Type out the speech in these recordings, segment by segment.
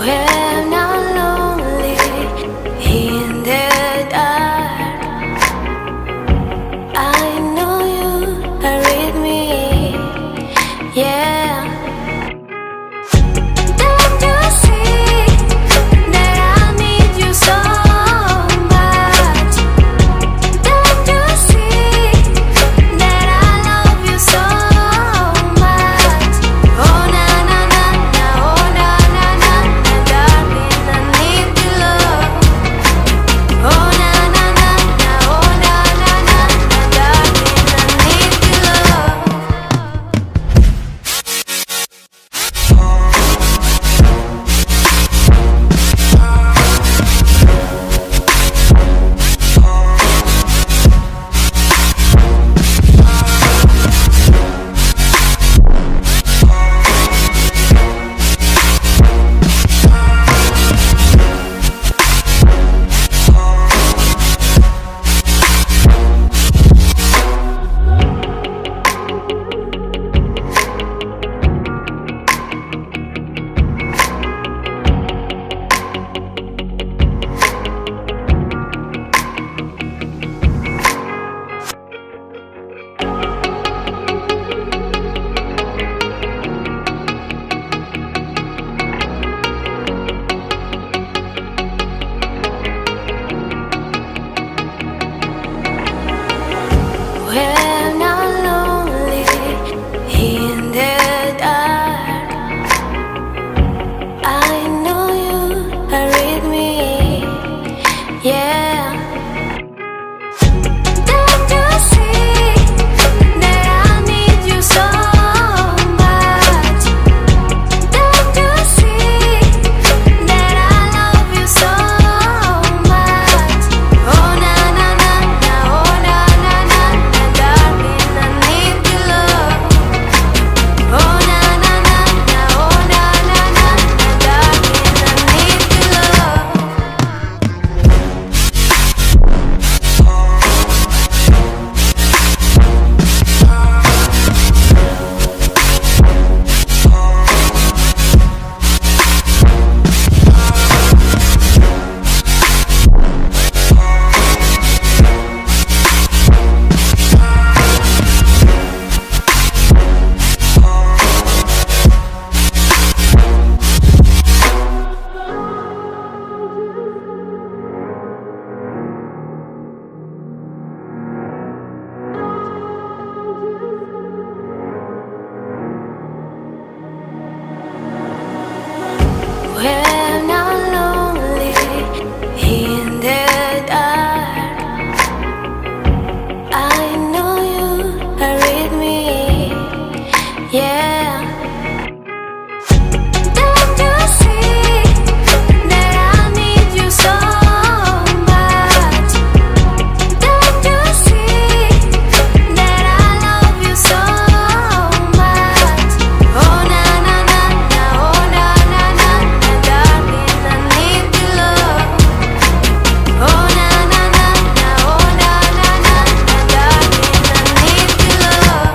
When I'm lonely in the dark, I know you are with me, yeah. Don't you see that I need you so much? Don't you see that I love you so much? Oh na na na na, oh na na na na, darling, I need your love. Oh na na na na, oh na na na na, darling, I need your love. When I'm lonely in the dark, I know you are with me, yeah. Don't you see that I need you so much? Don't you see that I love you so much? Oh na na na na, oh na na na na, darling, I need your love. Oh na na na na, oh na na na na, darling, I need your love. When I'm lonely in the dark, I know you are with me, yeah. Don't you see that I need you so much? Don't you see that I love you so much? Oh na na na na, oh na na na na, darling, I need your love. Oh na na na na, oh na na na na, darling, I need your love.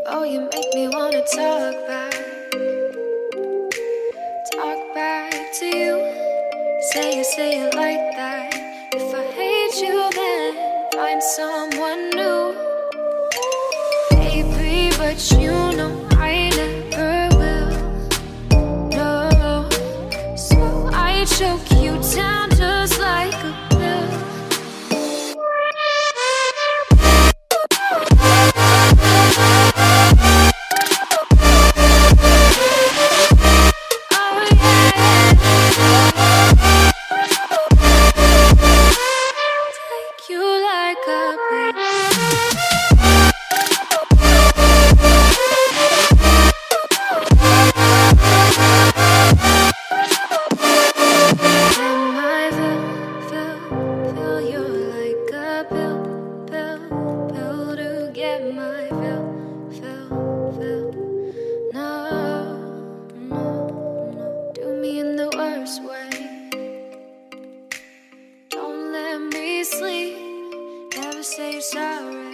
Oh, you make me wanna talk back to you. Say it like that. If I hate you, then find someone new. Baby, but you know I never will. No, so I choke you down just like a pill. say you're sorry.